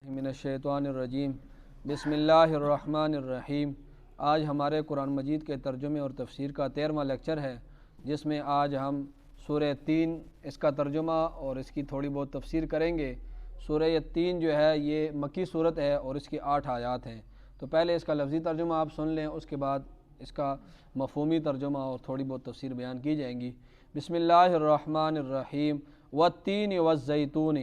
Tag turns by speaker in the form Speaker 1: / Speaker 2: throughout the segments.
Speaker 1: من الشیطان الرجیم بسم اللہ الرحمن الرحیم۔ آج ہمارے قرآن مجید کے ترجمے اور تفسیر کا 13واں لیکچر ہے، جس میں آج ہم سورہ 3 اس کا ترجمہ اور اس کی تھوڑی بہت تفسیر کریں گے۔ سورہ 3 جو ہے یہ مکی صورت ہے اور اس کی 8 آیات ہیں۔ تو پہلے اس کا لفظی ترجمہ آپ سن لیں، اس کے بعد اس کا مفہومی ترجمہ اور تھوڑی بہت تفسیر بیان کی جائیں گی۔ بسم اللہ الرحمن الرحیم والتین والزیتون۔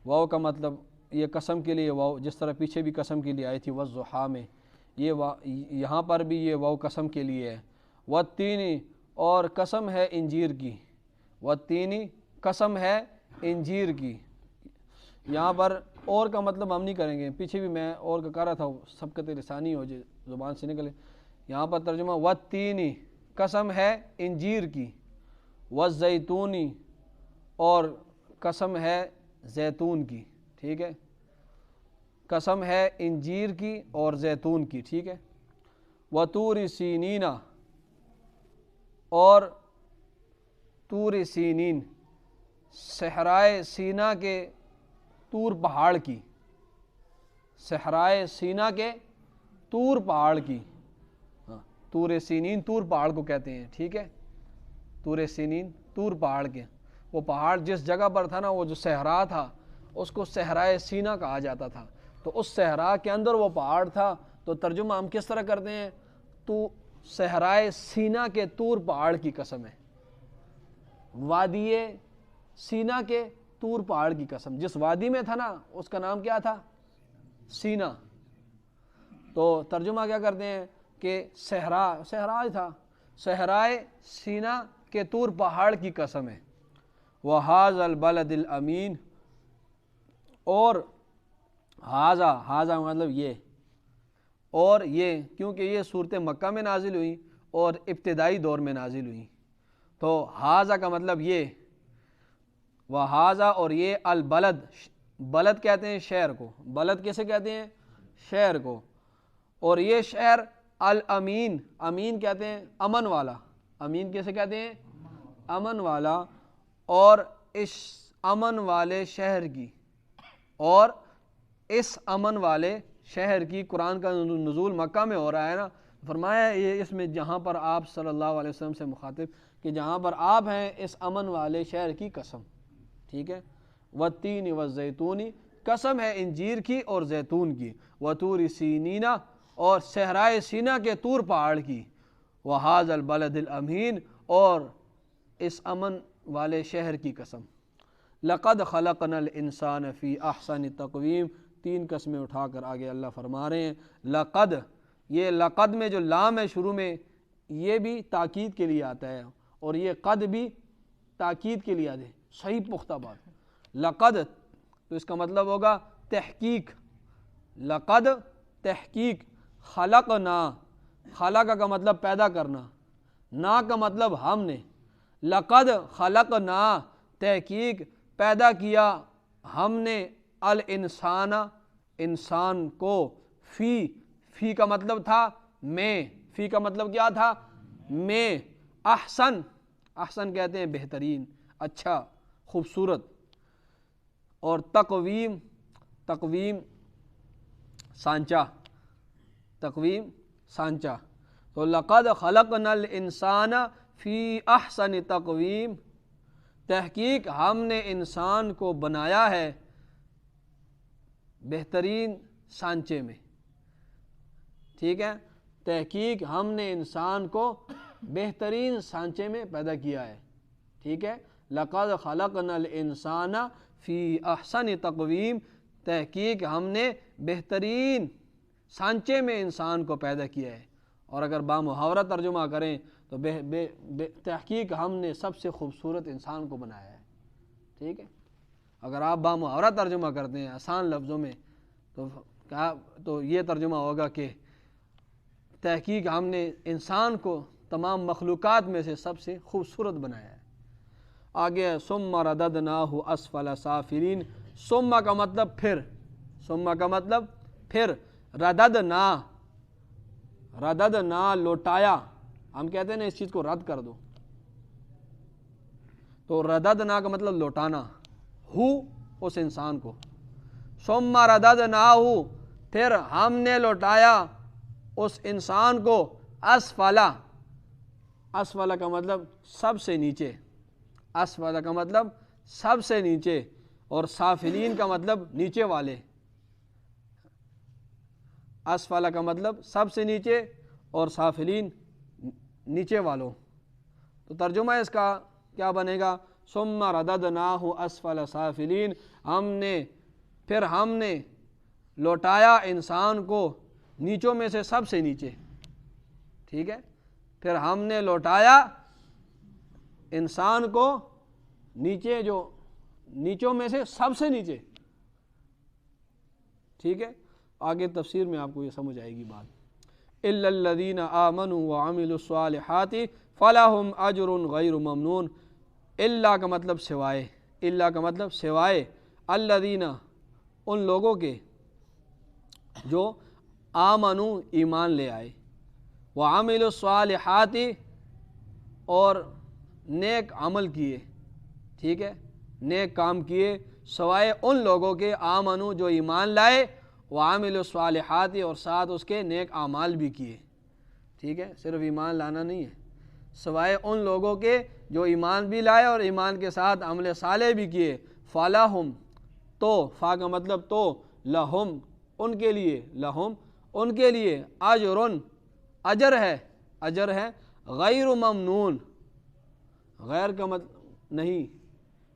Speaker 1: واو کا مطلب یہ قسم کے لیے واو، جس طرح پیچھے بھی قسم کے لیے آئی تھی والضحیٰ میں، یہاں پر بھی یہ واو قسم کے لیے ہے۔ والتین، اور قسم ہے انجیر کی۔ والتین، قسم ہے انجیر کی۔ یہاں پر اور کا مطلب ہم نہیں کریں گے، پیچھے بھی میں اور کا کہہ رہا تھا، سبقت لسانی ہو جائے، زبان سے نکلے۔ یہاں پر ترجمہ والتین، قسم ہے انجیر کی۔ والزیتون، اور قسم ہے زیتون کی، ٹھیک ہے، قسم ہے انجیر کی اور زیتون کی، ٹھیک ہے۔ وطور سینین، اور طور سینین، صحرائے سینا کے طور پہاڑ کی، صحرائے سینا کے طور پہاڑ کی۔ طور سینین طور پہاڑ کو کہتے ہیں، ٹھیک ہے، طور سینین طور پہاڑ کے۔ وہ پہاڑ جس جگہ پر تھا نا، وہ جو صحرا تھا، اس کو صحرائے سینا کہا جاتا تھا۔ تو اس صحرا کے اندر وہ پہاڑ تھا، تو ترجمہ ہم کس طرح کرتے ہیں؟ تو صحرائے سینا کے طور پہاڑ کی قسم ہے، وادی سینا کے طور پہاڑ کی قسم۔ جس وادی میں تھا نا، اس کا نام کیا تھا؟ سینا۔ تو ترجمہ کیا کرتے ہیں کہ صحرا تھا، صحرائے سینا کے طور پہاڑ کی قسم ہے۔ وَهَذَا الْبَلَدِ الْأَمِينَ، اور ہاذا مطلب یہ، اور یہ، کیونکہ یہ صورت مکہ میں نازل ہوئی اور ابتدائی دور میں نازل ہوئی، تو ہاذا کا مطلب یہ، وَهَذَا، اور یہ، البلد، بلد کہتے ہیں شہر کو، بلد کیسے کہتے ہیں؟ شہر کو۔ اور یہ شہر الامین، امین کہتے ہیں امن والا، امین کیسے کہتے ہیں؟ امن والا۔ اور اس امن والے شہر کی، اور اس امن والے شہر کی، قرآن کا نزول مکہ میں ہو رہا ہے نا، فرمایا یہ اس میں جہاں پر آپ صلی اللہ علیہ وسلم سے مخاطب کہ جہاں پر آپ ہیں، اس امن والے شہر کی قسم، ٹھیک ہے۔ والتین والزیتون، قسم ہے انجیر کی اور زیتون کی۔ وطور سینین، اور صحرائے سینا کے طور پہاڑ کی۔ وہذا البلد الامین، اور اس امن والے شہر کی قسم۔ لقد خلقنا الانسان فی احسن تقویم، 3 قسمیں اٹھا کر آگے اللہ فرما رہے ہیں۔ لقد، یہ لقد میں جو لام ہے شروع میں، یہ بھی تاکید کے لیے آتا ہے، اور یہ قد بھی تاکید کے لیے آتا ہے، صحیح پختہ بات۔ لقد، تو اس کا مطلب ہوگا تحقیق، لقد تحقیق، خلقنا، خلق کا مطلب پیدا کرنا، نا کا مطلب ہم نے، لقد خلقنا، تحقیق پیدا کیا ہم نے، الانسان، انسان کو، فی کا مطلب تھا میں، فی کا مطلب کیا تھا؟ میں، احسن، احسن کہتے ہیں بہترین، اچھا، خوبصورت۔ اور تقویم، تقویم سانچہ، تقویم سانچہ۔ تو لقد خلقنا الانسان فی احسن تقویم، تحقیق ہم نے انسان کو بنایا ہے بہترین سانچے میں، ٹھیک ہے، تحقیق ہم نے انسان کو بہترین سانچے میں پیدا کیا ہے، ٹھیک ہے۔ لقد خلقنا الانسان فی احسن تقویم، تحقیق ہم نے بہترین سانچے میں انسان کو پیدا کیا ہے۔ اور اگر بامحاورہ ترجمہ کریں تو تحقیق ہم نے سب سے خوبصورت انسان کو بنایا ہے، ٹھیک ہے۔ اگر آپ بامحاورہ ترجمہ کرتے ہیں آسان لفظوں میں، تو یہ ترجمہ ہوگا کہ تحقیق ہم نے انسان کو تمام مخلوقات میں سے سب سے خوبصورت بنایا ہے۔ آگے ثم رددناہ اسفل سافلین، ثم کا مطلب پھر، ثم کا مطلب پھر، رددنا، رددنا لوٹایا، ہم کہتے ہیں نا اس چیز کو رد کر دو، تو رددنا کا مطلب لوٹانا، ہو اس انسان کو، ثم رددناہ پھر ہم نے لوٹایا اس انسان کو اسفلا، اسفلا کا مطلب سب سے نیچے، اسفلا کا مطلب سب سے نیچے، اور سافلین کا مطلب نیچے والے، اسفلا کا مطلب سب سے نیچے اور سافلین نیچے والوں۔ تو ترجمہ اس کا کیا بنے گا؟ ثم رددناہ اسفل سافلین، پھر ہم نے لوٹایا انسان کو نیچوں میں سے سب سے نیچے، ٹھیک ہے، پھر ہم نے لوٹایا انسان کو نیچے، جو نیچوں میں سے سب سے نیچے، ٹھیک ہے۔ آگے تفسیر میں آپ کو یہ سمجھ آئے گی بات۔ الا الذین آمنوا وعملوا الصالحات فلہم اجر غیر ممنون، الا کا مطلب سوائے، الا کا مطلب سوائے، الذین ان لوگوں کے جو آمنوا ایمان لے آئے، وعملوا الصالحات اور نیک عمل کیے، ٹھیک ہے، نیک کام کیے، سوائے ان لوگوں کے آمنوا جو ایمان لائے، وعملوا الصالحات اور ساتھ اس کے نیک اعمال بھی کیے، ٹھیک ہے، صرف ایمان لانا نہیں ہے، سوائے ان لوگوں کے جو ایمان بھی لائے اور ایمان کے ساتھ عمل صالح بھی کیے، فَلَهُمْ تو، فا کا مطلب تو، لہم ان کے لیے، لہم ان کے لیے، اجرن اجر ہے، اجر ہے، غیر ممنون، غیر کا مطلب نہیں،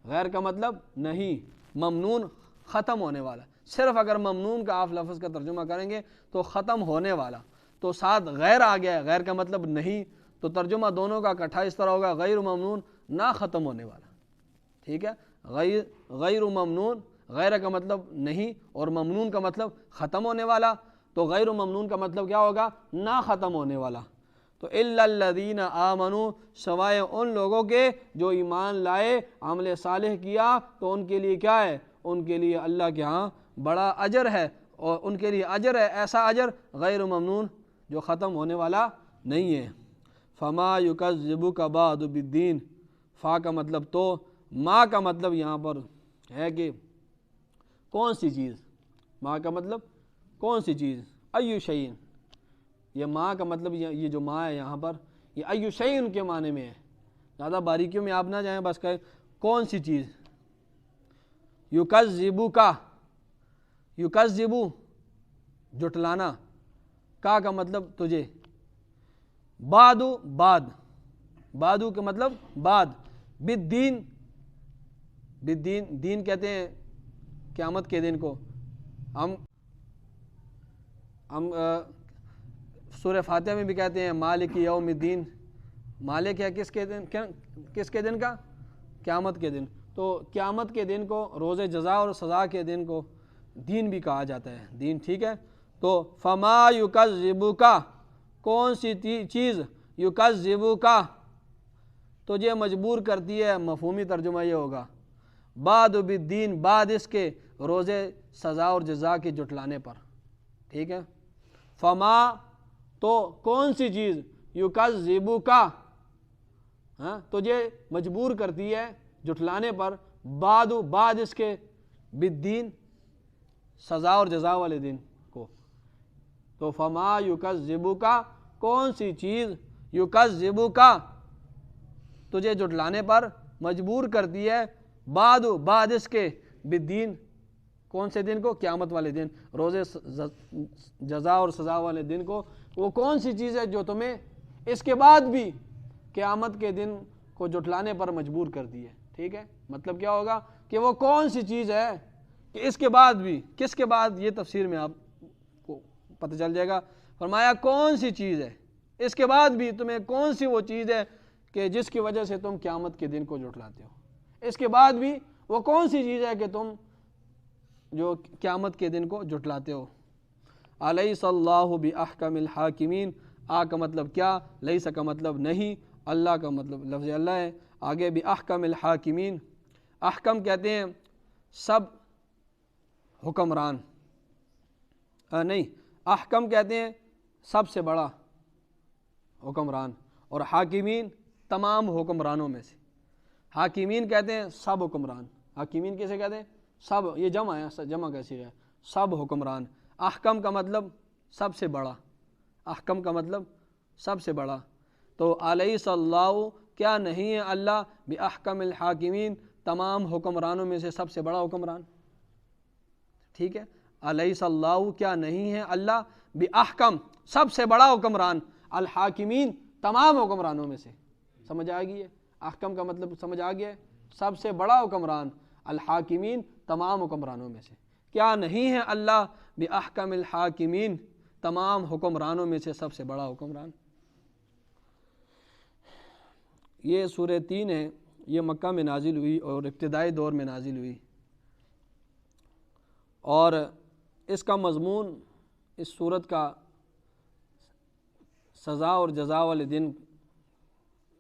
Speaker 1: غیر کا مطلب نہیں، ممنون ختم ہونے والا، صرف اگر ممنون کا آپ لفظ کا ترجمہ کریں گے تو ختم ہونے والا، تو ساتھ غیر آ گیا ہے، غیر کا مطلب نہیں، تو ترجمہ دونوں کا اکٹھا اس طرح ہوگا، غیر ممنون نہ ختم ہونے والا، ٹھیک ہے، غیر ممنون، غیر کا مطلب نہیں اور ممنون کا مطلب ختم ہونے والا، تو غیر ممنون کا مطلب کیا ہوگا؟ نہ ختم ہونے والا۔ تو الا الذین آمنوا سوائے ان لوگوں کے جو ایمان لائے، عمل صالح کیا، تو ان کے لیے کیا ہے؟ ان کے لیے اللہ کے ہاں بڑا اجر ہے، اور ان کے لیے اجر ہے، ایسا اجر غیر ممنون جو ختم ہونے والا نہیں ہے۔ فما یکذبک بعد بالدین، فا کا مطلب تو، ما کا مطلب یہاں پر ہے کہ کون سی چیز، ما کا مطلب کون سی چیز، ایو شیئن، یہ ما کا مطلب یہ جو ما ہے یہاں پر یہ ایو شیئن کے معنی میں ہے، زیادہ باریکیوں میں آپ نہ جائیں، بس کہیں کون سی چیز، یکذبک، یکذبو جھٹلانا، کا مطلب تجھے، بعدو بعد، بعدو کا مطلب بعد، بالدین، بالدین، دین کہتے ہیں قیامت کے دن کو، ہم سورہ فاتحہ میں بھی کہتے ہیں مالک یوم الدین، مالک ہے کس کے دن، کس کے دن کا؟ قیامت کے دن، تو قیامت کے دن کو، روز جزا اور سزا کے دن کو دین بھی کہا جاتا ہے، دین، ٹھیک ہے۔ تو فما یکذبک، کون سی چیز، یکذبک تجھے مجبور کرتی ہے، مفہومی ترجمہ یہ ہوگا، بعد بالدین، بعد اس کے روز سزا اور جزا کے جھٹلانے پر، ٹھیک ہے۔ فما تو کون سی چیز، یکذبک تجھے مجبور کرتی ہے جھٹلانے پر، بعد اس کے، بالدین سزا اور جزا والے دن کو، تو فما یکذبک کون سی چیز، یکذبک تجھے جھٹلانے پر مجبور کرتی ہے، بعد اس کے، بالدین کون سے دن کو؟ قیامت والے دن، روز جزا اور سزا والے دن کو، وہ کون سی چیز ہے جو تمہیں اس کے بعد بھی قیامت کے دن کو جھٹلانے پر مجبور کرتی ہے، ٹھیک ہے۔ مطلب کیا ہوگا کہ وہ کون سی چیز ہے کہ اس کے بعد بھی، کس کے بعد، یہ تفسیر میں آپ کو پتہ چل جائے گا۔ فرمایا کون سی چیز ہے، اس کے بعد بھی تمہیں کون سی وہ چیز ہے کہ جس کی وجہ سے تم قیامت کے دن کو جھٹلاتے ہو، اس کے بعد بھی وہ کون سی چیز ہے کہ تم جو قیامت کے دن کو جھٹلاتے ہو۔ الیس اللہ باحکم الحاکمین، آ کا مطلب کیا، لیس کا مطلب نہیں، اللہ کا مطلب لفظ اللہ ہے، آگے باحکم الحاکمین، احکم کہتے ہیں سب حکمران، نہیں، احکم کہتے ہیں سب سے بڑا حکمران، اور حاکمین تمام حکمرانوں میں سے، حاکمین کہتے ہیں سب حکمران، حاکمین کیسے کہتے ہیں؟ سب یہ جمع ہے، جمع کیسی ہے، سب حکمران. احکم کا مطلب سب سے بڑا، احکم کا مطلب سب سے بڑا. تو الیس اللہ، کیا نہیں ہے اللہ باحکم الحاکمین، تمام حکمرانوں میں سے سب سے بڑا حکمران. ٹھیک ہے، الیس اللہ، کیا نہیں ہے اللہ باحکم، سب سے بڑا حکمران، الحاکمین، تمام حکمرانوں میں سے. سمجھ آ گئی ہے؟ احکم کا مطلب سمجھ آ گیا ہے، سب سے بڑا حکمران، الحاکمین، تمام حکمرانوں میں سے. کیا نہیں ہے اللہ باحکم الحاکمین، تمام حکمرانوں میں سے سب سے بڑا حکمران. یہ سورہ 3 ہے، یہ مکہ میں نازل ہوئی اور ابتدائی دور میں نازل ہوئی، اور اس کا مضمون، اس صورت کا سزا اور جزا والے دن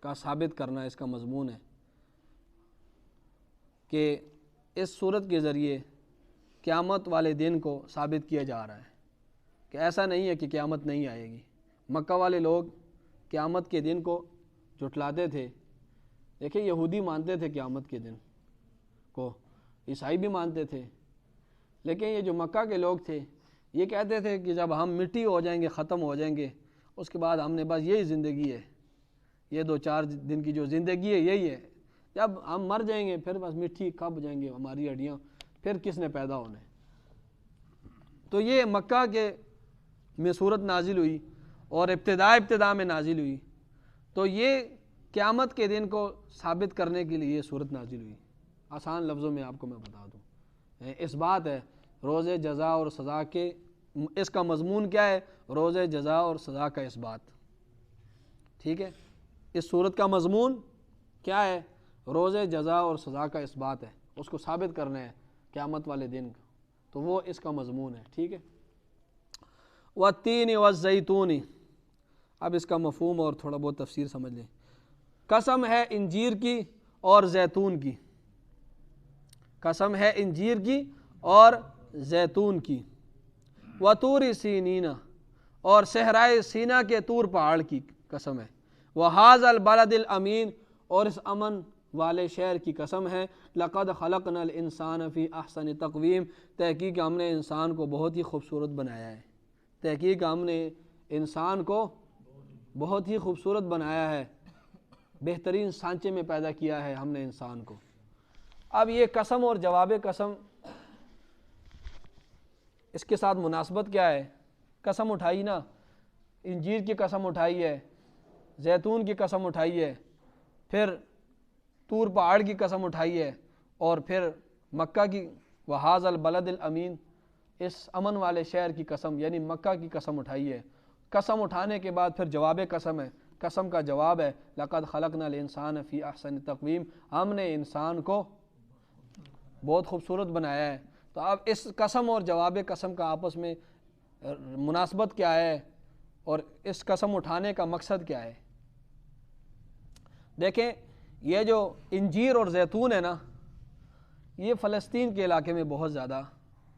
Speaker 1: کا ثابت کرنا اس کا مضمون ہے، کہ اس صورت کے ذریعے قیامت والے دن کو ثابت کیا جا رہا ہے کہ ایسا نہیں ہے کہ قیامت نہیں آئے گی. مکہ والے لوگ قیامت کے دن کو جھٹلاتے تھے. دیکھیں، یہودی مانتے تھے قیامت کے دن کو، عیسائی بھی مانتے تھے، لیکن یہ جو مکہ کے لوگ تھے یہ کہتے تھے کہ جب ہم مٹی ہو جائیں گے، ختم ہو جائیں گے، اس کے بعد ہم نے بس یہی زندگی ہے، یہ 2-4 دن کی جو زندگی ہے یہی ہے، جب ہم مر جائیں گے پھر بس مٹی کھپ جائیں گے ہماری ہڈیاں، پھر کس نے پیدا ہونا ہے. تو یہ مکہ کے میں صورت نازل ہوئی اور ابتدا میں نازل ہوئی. تو یہ قیامت کے دن کو ثابت کرنے کے لیے یہ صورت نازل ہوئی. آسان لفظوں میں آپ کو میں بتا دوں، اس بات ہے روز جزا اور سزا کے، اس کا مضمون کیا ہے؟ روز جزا اور سزا کا اس بات. ٹھیک ہے، اس صورت کا مضمون کیا ہے؟ روز جزا اور سزا کا اس بات ہے، اس کو ثابت کرنا ہے قیامت والے دن کا، تو وہ اس کا مضمون ہے. ٹھیک ہے. والتین والزیتون، اب اس کا مفہوم اور تھوڑا بہت تفسیر سمجھ لیں. قسم ہے انجیر کی اور زیتون کی، قسم ہے انجیر کی اور زیتون کی. وطور سینین، اور صحرائے سینا کے طور پہاڑ کی قسم ہے. وہذا البلد الامین، اور اس امن والے شہر کی قسم ہے. لقد خلقنا الانسان فی احسن تقویم، تحقیق ہم نے انسان کو بہت ہی خوبصورت بنایا ہے، تحقیق ہم نے انسان کو بہت ہی خوبصورت بنایا ہے، بہترین سانچے میں پیدا کیا ہے ہم نے انسان کو. اب یہ قسم اور جواب قسم، اس کے ساتھ مناسبت کیا ہے؟ قسم اٹھائی نا، انجیر کی قسم اٹھائی ہے، زیتون کی قسم اٹھائی ہے، پھر طور پہاڑ کی قسم اٹھائی ہے، اور پھر مکہ کی وہذا البلد الامین، اس امن والے شہر کی قسم یعنی مکہ کی قسم اٹھائی ہے. قسم اٹھانے کے بعد پھر جواب قسم ہے، قسم کا جواب ہے لقد خلقنا الانسان فی احسن تقویم، ہم نے انسان کو بہت خوبصورت بنایا ہے. تو اب اس قسم اور جواب قسم کا آپس میں مناسبت کیا ہے اور اس قسم اٹھانے کا مقصد کیا ہے؟ دیکھیں، یہ جو انجیر اور زیتون ہے نا، یہ فلسطین کے علاقے میں بہت زیادہ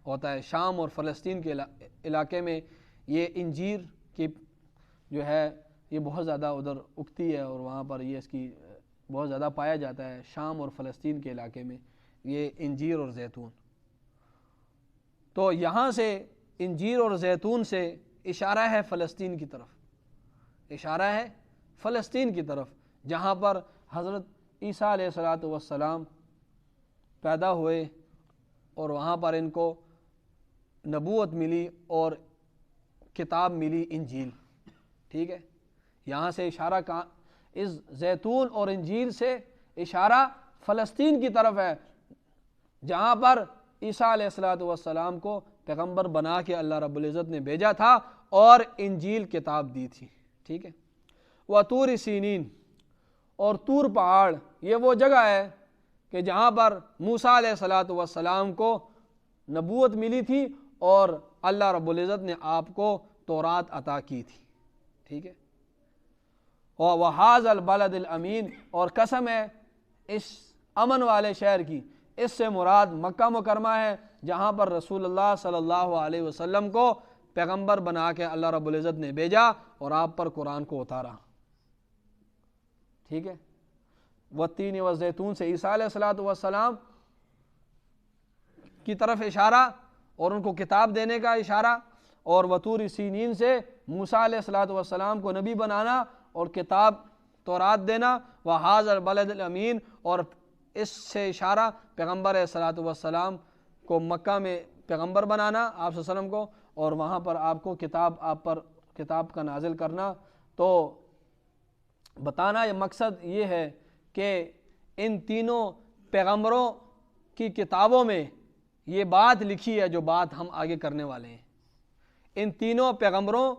Speaker 1: ہوتا ہے. شام اور فلسطین کے علاقے میں یہ انجیر کی جو ہے یہ بہت زیادہ ادھر اگتی ہے، اور وہاں پر یہ اس کی بہت زیادہ پایا جاتا ہے. شام اور فلسطین کے علاقے میں یہ انجیر اور زیتون. تو یہاں سے انجیر اور زیتون سے اشارہ ہے فلسطین کی طرف، اشارہ ہے فلسطین کی طرف، جہاں پر حضرت عیسیٰ علیہ السلام پیدا ہوئے اور وہاں پر ان کو نبوت ملی اور کتاب ملی انجیل. ٹھیک ہے، یہاں سے اشارہ اس زیتون اور انجیل سے اشارہ فلسطین کی طرف ہے، جہاں پر عیسیٰ علیہ السلام کو پیغمبر بنا کے اللہ رب العزت نے بھیجا تھا اور انجیل کتاب دی تھی. ٹھیک ہے. وطور سینین، اور طور پہاڑ یہ وہ جگہ ہے کہ جہاں پر موسیٰ علیہ السلام کو نبوت ملی تھی اور اللہ رب العزت نے آپ کو تورات عطا کی تھی. ٹھیک ہے. وَهَذَا الْبَلَدِ الْأَمِينَ، اور قسم ہے اس امن والے شہر کی، اس سے مراد مکہ مکرمہ ہے جہاں پر رسول اللہ صلی اللہ علیہ وسلم کو پیغمبر بنا کے اللہ رب العزت نے بھیجا اور آپ پر قرآن کو اتارا. ٹھیک ہے. والتین والزیتون سے عیسیٰ علیہ السلام کی طرف اشارہ اور ان کو کتاب دینے کا اشارہ، اور وطور سینین سے موسیٰ علیہ السلام کو نبی بنانا اور کتاب تورات دینا، وہذا البلد الامین، اور اس سے اشارہ پیغمبر علیہ السلام کو مکہ میں پیغمبر بنانا آپ صلی اللہ علیہ وسلم کو، اور وہاں پر آپ کو آپ پر کتاب کا نازل کرنا۔ تو بتانا یہ مقصد یہ ہے کہ ان تینوں پیغمبروں کی کتابوں میں یہ بات لکھی ہے جو بات ہم آگے کرنے والے ہیں۔ ان تینوں پیغمبروں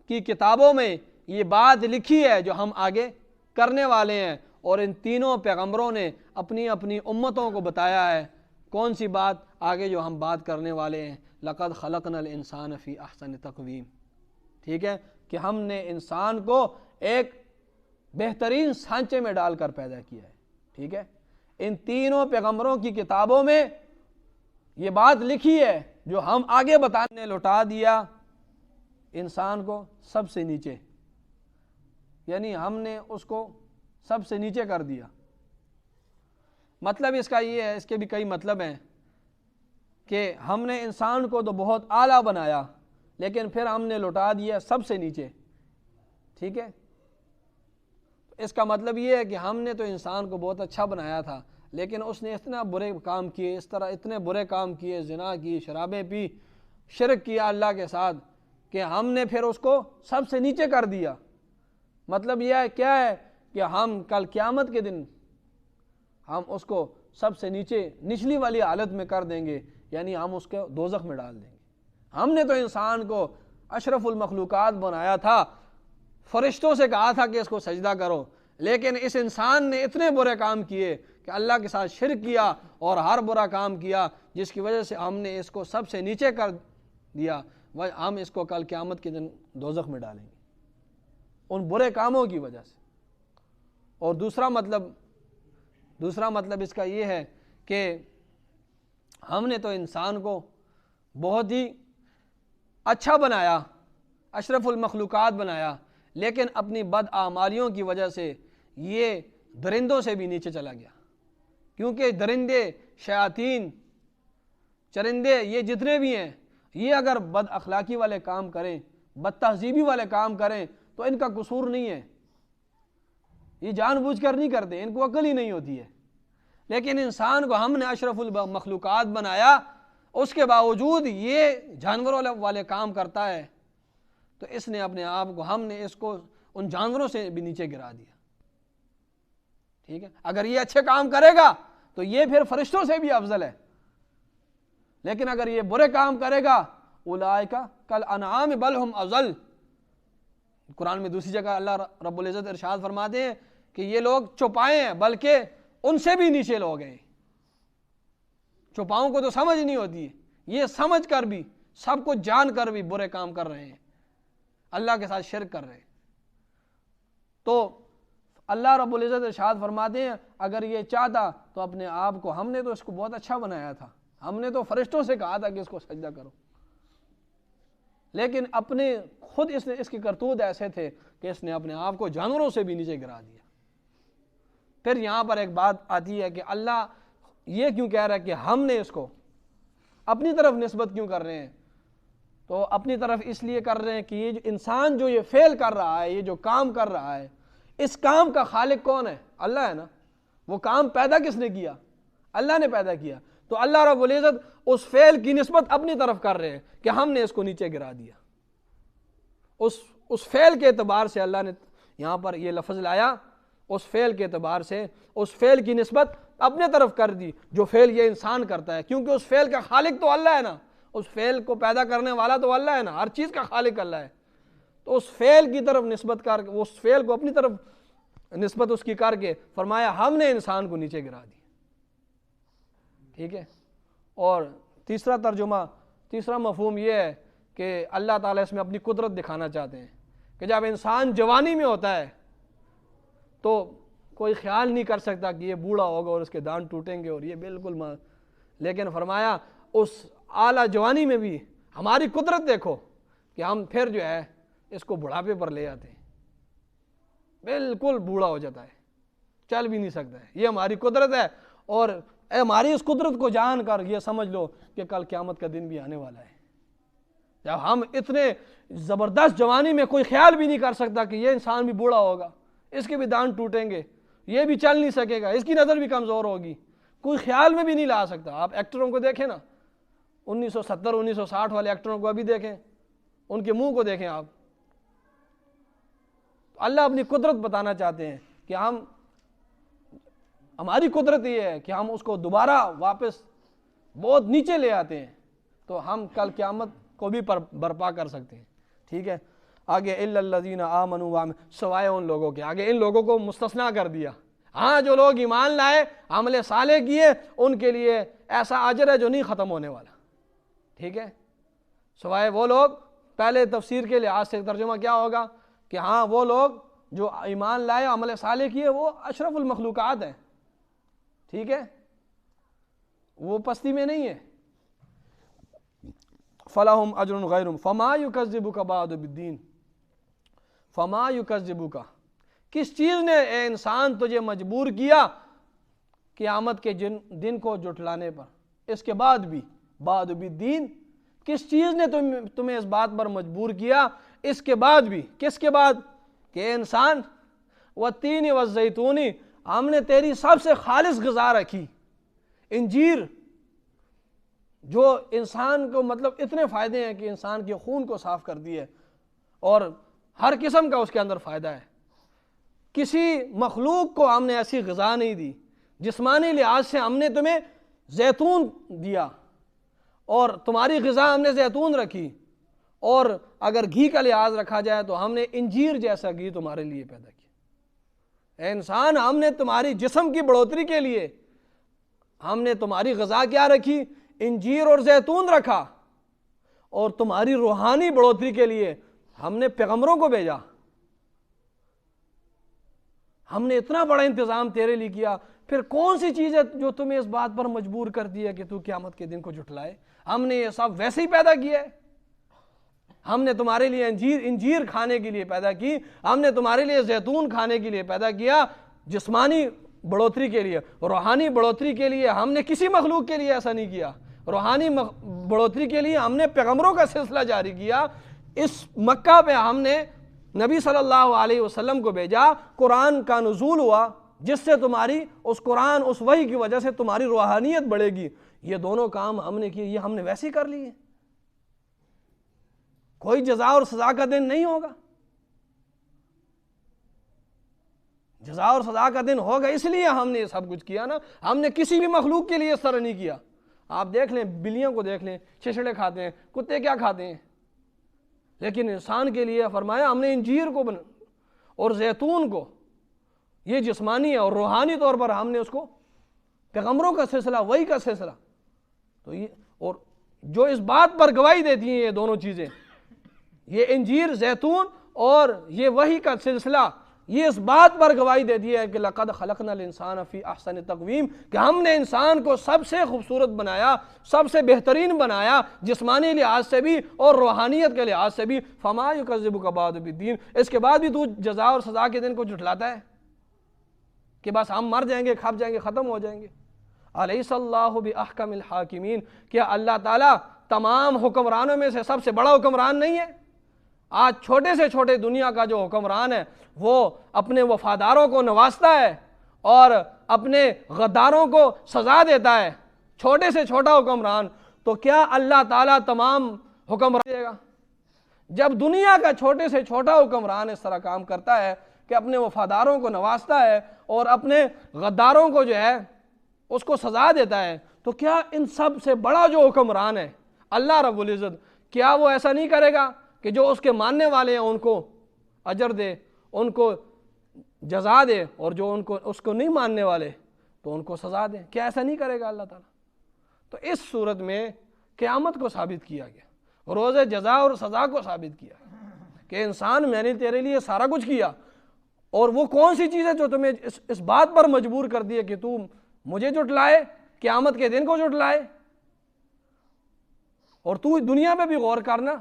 Speaker 1: کی کتابوں میں یہ بات لکھی ہے جو ہم آگے کرنے والے ہیں، اور ان تینوں پیغمبروں نے اپنی اپنی امتوں کو بتایا ہے کون سی بات آگے جو ہم بات کرنے والے ہیں۔ لَقَدْ خَلَقْنَا الْإِنسَانَ فِي أَحْسَنِ تَقْوِيمٍ، ٹھیک ہے، کہ ہم نے انسان کو ایک بہترین سانچے میں ڈال کر پیدا کیا ہے، ٹھیک ہے۔ ان تینوں پیغمبروں کی کتابوں میں یہ بات لکھی ہے جو ہم آگے بتانے، لوٹا دیا انسان کو سب سے نیچے، یعنی ہم نے اس کو سب سے نیچے کر دیا۔ مطلب اس کا یہ ہے، اس کے بھی کئی مطلب ہیں، کہ ہم نے انسان کو تو بہت اعلیٰ بنایا لیکن پھر ہم نے لوٹا دیا سب سے نیچے، ٹھیک ہے۔ اس کا مطلب یہ ہے کہ ہم نے تو انسان کو بہت اچھا بنایا تھا لیکن اس نے اتنا برے کام کیے، اس طرح اتنے برے کام کیے، زنا کی، شرابیں پی، شرک کیا اللہ کے ساتھ، کہ ہم نے پھر اس کو سب سے نیچے کر دیا۔ مطلب یہ ہے کیا ہے کہ ہم کل قیامت کے دن ہم اس کو سب سے نیچے نچلی والی حالت میں کر دیں گے، یعنی ہم اس کو دوزخ میں ڈال دیں گے۔ ہم نے تو انسان کو اشرف المخلوقات بنایا تھا، فرشتوں سے کہا تھا کہ اس کو سجدہ کرو، لیکن اس انسان نے اتنے برے کام کیے کہ اللہ کے ساتھ شرک کیا اور ہر برا کام کیا، جس کی وجہ سے ہم نے اس کو سب سے نیچے کر دیا۔ ہم اس کو کل قیامت کے دن دوزخ میں ڈالیں گے ان برے کاموں کی وجہ سے۔ اور دوسرا مطلب اس کا یہ ہے کہ ہم نے تو انسان کو بہت ہی اچھا بنایا، اشرف المخلوقات بنایا، لیکن اپنی بدعمالیوں کی وجہ سے یہ درندوں سے بھی نیچے چلا گیا، کیونکہ درندے، شیاطین، چرندے، یہ جتنے بھی ہیں، یہ اگر بد اخلاقی والے کام کریں، بد تہذیبی والے کام کریں تو ان کا قصور نہیں ہے، یہ جان بوجھ کر نہیں کرتے، ان کو عقل ہی نہیں ہوتی ہے۔ لیکن انسان کو ہم نے اشرف المخلوقات بنایا، اس کے باوجود یہ جانوروں والے کام کرتا ہے، تو اس نے اپنے آپ کو، ہم نے اس کو ان جانوروں سے بھی نیچے گرا دیا، ٹھیک ہے۔ اگر یہ اچھے کام کرے گا تو یہ پھر فرشتوں سے بھی افضل ہے، لیکن اگر یہ برے کام کرے گا اولئک کالانعام بل ہم اضل، قرآن میں دوسری جگہ اللہ رب العزت ارشاد فرماتے ہیں کہ یہ لوگ چوپائے ہیں بلکہ ان سے بھی نیچے لوگ ہیں۔ چوپاؤں کو تو سمجھ نہیں ہوتی ہے، یہ سمجھ کر بھی، سب کو جان کر بھی برے کام کر رہے ہیں، اللہ کے ساتھ شرک کر رہے ہیں۔ تو اللہ رب العزت ارشاد فرماتے ہیں اگر یہ چاہتا تو اپنے آپ کو، ہم نے تو اس کو بہت اچھا بنایا تھا، ہم نے تو فرشتوں سے کہا تھا کہ اس کو سجدہ کرو، لیکن اپنے خود اس کے کرتوت ایسے تھے کہ اس نے اپنے آپ کو جانوروں سے بھی نیچے گرا دیا۔ پھر یہاں پر ایک بات آتی ہے کہ اللہ یہ کیوں کہہ رہا ہے کہ ہم نے اس کو اپنی طرف نسبت کیوں کر رہے ہیں؟ تو اپنی طرف اس لیے کر رہے ہیں کہ یہ جو انسان جو یہ فعل کر رہا ہے، یہ جو کام کر رہا ہے، اس کام کا خالق کون ہے؟ اللہ ہے نا۔ وہ کام پیدا کس نے کیا؟ اللہ نے پیدا کیا۔ تو اللہ رب العزت اس فعل کی نسبت اپنی طرف کر رہے ہیں کہ ہم نے اس کو نیچے گرا دیا۔ اس فعل کے اعتبار سے اللہ نے یہاں پر یہ لفظ لایا، اس فعل کے اعتبار سے اس فعل کی نسبت اپنے طرف کر دی جو فعل یہ انسان کرتا ہے، کیونکہ اس فعل کا خالق تو اللہ ہے نا، اس فعل کو پیدا کرنے والا تو اللہ ہے نا، ہر چیز کا خالق اللہ ہے۔ تو اس فعل کی طرف نسبت کر کے، اس فعل کو اپنی طرف نسبت اس کی کر کے فرمایا ہم نے انسان کو نیچے گرا دی، ٹھیک ہے۔ اور تیسرا ترجمہ، تیسرا مفہوم یہ ہے کہ اللہ تعالیٰ اس میں اپنی قدرت دکھانا چاہتے ہیں کہ جب انسان جوانی میں ہوتا ہے تو کوئی خیال نہیں کر سکتا کہ یہ بوڑھا ہوگا اور اس کے دانت ٹوٹیں گے اور یہ بالکل لیکن فرمایا اس اعلیٰ جوانی میں بھی ہماری قدرت دیکھو کہ ہم پھر جو ہے اس کو بڑھاپے پر لے آتے ہیں، بالکل بوڑھا ہو جاتا ہے، چل بھی نہیں سکتا ہے، یہ ہماری قدرت ہے۔ اور ہماری اس قدرت کو جان کر یہ سمجھ لو کہ کل قیامت کا دن بھی آنے والا ہے، جب ہم اتنے زبردست جوانی میں کوئی خیال بھی نہیں کر سکتا کہ یہ انسان بھی بوڑھا ہوگا، اس کے بھی دانت ٹوٹیں گے، یہ بھی چل نہیں سکے گا، اس کی نظر بھی کمزور ہوگی، کوئی خیال میں بھی نہیں لا سکتا۔ آپ ایکٹروں کو دیکھیں نا، 1970 1960 والے ایکٹروں کو ابھی دیکھیں، ان کے منہ کو دیکھیں آپ۔ اللہ اپنی قدرت بتانا چاہتے ہیں کہ ہماری قدرت یہ ہے کہ ہم اس کو دوبارہ واپس بہت نیچے لے آتے ہیں، تو ہم کل قیامت کو بھی برپا کر سکتے ہیں۔ ٹھیک ہے، آگے الا الذین آمنوا وعملوا، سوائے ان لوگوں کے، آگے ان لوگوں کو مستثنا کر دیا۔ ہاں، جو لوگ ایمان لائے، عمل صالح کیے، ان کے لیے ایسا اجر ہے جو نہیں ختم ہونے والا۔ ٹھیک ہے، سوائے وہ لوگ، پہلے تفسیر کے لحاظ سے ترجمہ کیا ہوگا کہ ہاں وہ لوگ جو ایمان لائے، عمل صالح کیے، وہ اشرف المخلوقات ہیں۔ ٹھیک ہے، وہ پستی میں نہیں ہے۔ فَلَهُمْ أَجْرٌ غَيْرٌ فَمَا يُكَذِّبُكَ بَعْدُ بِالدِّينِ فَمَا يُكَذِّبُكَ، کس چیز نے اے انسان تجھے مجبور کیا قیامت کے دن کو جھٹلانے پر؟ اس کے بعد بھی، بعد بالدین، کس چیز نے تمہیں اس بات پر مجبور کیا اس کے بعد بھی؟ کس کے بعد؟ کہ اے انسان، وَالتِّينِ وَالزَّيْتُونِ، ہم نے تیری سب سے خالص غذا رکھی، انجیر، جو انسان کو مطلب اتنے فائدے ہیں کہ انسان کے خون کو صاف کرتی ہے اور ہر قسم کا اس کے اندر فائدہ ہے۔ کسی مخلوق کو ہم نے ایسی غذا نہیں دی۔ جسمانی لحاظ سے ہم نے تمہیں زیتون دیا، اور تمہاری غذا ہم نے زیتون رکھی، اور اگر گھی کا لحاظ رکھا جائے تو ہم نے انجیر جیسا گھی تمہارے لیے پیدا کیا۔ اے انسان، ہم نے تمہاری جسم کی بڑھوتری کے لیے ہم نے تمہاری غذا کیا رکھی؟ انجیر اور زیتون رکھا، اور تمہاری روحانی بڑھوتری کے لیے ہم نے پیغمبروں کو بھیجا۔ ہم نے اتنا بڑا انتظام تیرے لیے کیا، پھر کون سی چیز ہے جو تمہیں اس بات پر مجبور کرتی ہے کہ تو قیامت کے دن کو جھٹلائے؟ ہم نے یہ سب ویسے ہی پیدا کیا ہے۔ ہم نے تمہارے لیے انجیر کھانے کے لیے پیدا کی، ہم نے تمہارے لیے زیتون کھانے کے لیے پیدا کیا، جسمانی بڑھوتری کے لیے، روحانی بڑھوتری کے لیے ہم نے کسی مخلوق کے لیے ایسا نہیں کیا۔ روحانی بڑھوتری کے لیے ہم نے پیغمبروں کا سلسلہ جاری کیا۔ اس مکہ پہ ہم نے نبی صلی اللہ علیہ وسلم کو بھیجا، قرآن کا نزول ہوا، جس سے تمہاری اس قرآن، اس وحی کی وجہ سے تمہاری روحانیت بڑھے گی۔ یہ دونوں کام ہم نے کیے، یہ ہم نے ویسے ہی کر لیے۔ کوئی جزا اور سزا کا دن نہیں ہوگا۔ جزا اور سزا کا دن ہوگا، اس لیے ہم نے یہ سب کچھ کیا نا۔ ہم نے کسی بھی مخلوق کے لیے اس طرح نہیں کیا۔ آپ دیکھ لیں، بلیوں کو دیکھ لیں، چھچڑے کھاتے ہیں، کتے کیا کھاتے ہیں، لیکن انسان کے لیے فرمایا ہم نے انجیر کو اور زیتون کو، یہ جسمانی ہے، اور روحانی طور پر ہم نے اس کو پیغمبروں کا سلسلہ، وحی کا سلسلہ۔ تو یہ، اور جو اس بات پر گواہی دیتی ہیں یہ دونوں چیزیں، یہ انجیر، زیتون اور یہ وحی کا سلسلہ، یہ اس بات پر گواہی دیتی ہے کہ لقد خلقنا الانسان فی احسن تقویم، کہ ہم نے انسان کو سب سے خوبصورت بنایا، سب سے بہترین بنایا، جسمانی لحاظ سے بھی اور روحانیت کے لحاظ سے بھی۔ فما یکذبک بعد بالدین، اس کے بعد بھی تو جزا اور سزا کے دن کو جھٹلاتا ہے کہ بس ہم مر جائیں گے، کھپ جائیں گے، ختم ہو جائیں گے۔ الیس اللہ باحکم الحاکمین، کیا اللہ تعالیٰ تمام حکمرانوں میں سے سب سے بڑا حکمران نہیں ہے؟ آج چھوٹے سے چھوٹے دنیا کا جو حکمران ہے وہ اپنے وفاداروں کو نوازتا ہے اور اپنے غداروں کو سزا دیتا ہے، چھوٹے سے چھوٹا حکمران، تو کیا اللہ تعالیٰ تمام حکمران دے گا؟ جب دنیا کا چھوٹے سے چھوٹا حکمران اس طرح کام کرتا ہے کہ اپنے وفاداروں کو نوازتا ہے اور اپنے غداروں کو جو ہے اس کو سزا دیتا ہے، تو کیا ان سب سے بڑا جو حکمران ہے اللہ رب العزت، کیا وہ ایسا نہیں کرے گا کہ جو اس کے ماننے والے ہیں ان کو اجر دے، ان کو جزا دے، اور جو اس کو نہیں ماننے والے تو ان کو سزا دے؟ کیا ایسا نہیں کرے گا اللہ تعالیٰ؟ تو اس صورت میں قیامت کو ثابت کیا گیا، روز جزا اور سزا کو ثابت کیا کہ انسان، میں نے تیرے لیے سارا کچھ کیا، اور وہ کون سی چیز ہے جو تمہیں اس بات پر مجبور کر دی ہے کہ تو مجھے جھٹلائے، قیامت کے دن کو جھٹلائے؟ اور تو دنیا میں بھی غور کرنا،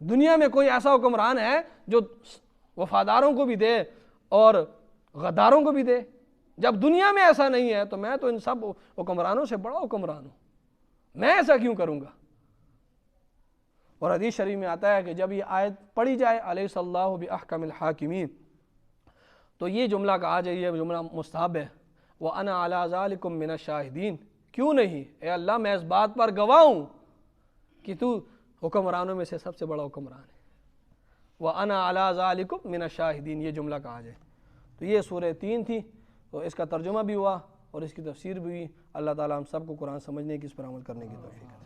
Speaker 1: دنیا میں کوئی ایسا حکمران ہے جو وفاداروں کو بھی دے اور غداروں کو بھی دے؟ جب دنیا میں ایسا نہیں ہے تو میں تو ان سب حکمرانوں سے بڑا حکمران ہوں، میں ایسا کیوں کروں گا؟ اور حدیث شریف میں آتا ہے کہ جب یہ آیت پڑھی جائے الیس اللہ باحکم الحاکمین، تو یہ جملہ کہا جائے، یہ جملہ مستحب ہے، وَأَنَا عَلَىٰ ذَلِكُم مِّنَ الشَّاهِدِينَ، کیوں نہیں، اے اللہ میں اس بات پر گواہ ہوں کہ تو حکمرانوں میں سے سب سے بڑا حکمران ہے، وَأَنَا عَلَىٰ ذَلِكُم مِّنَ الشَّاهِدِينَ، یہ جملہ کہا جائے۔ تو یہ سورہ 3 تھی، تو اس کا ترجمہ بھی ہوا اور اس کی تفسیر بھی ہوئی۔ اللہ تعالیٰ ہم سب کو قرآن سمجھنے کی، اس پر عمل کرنے کی توفیق دے۔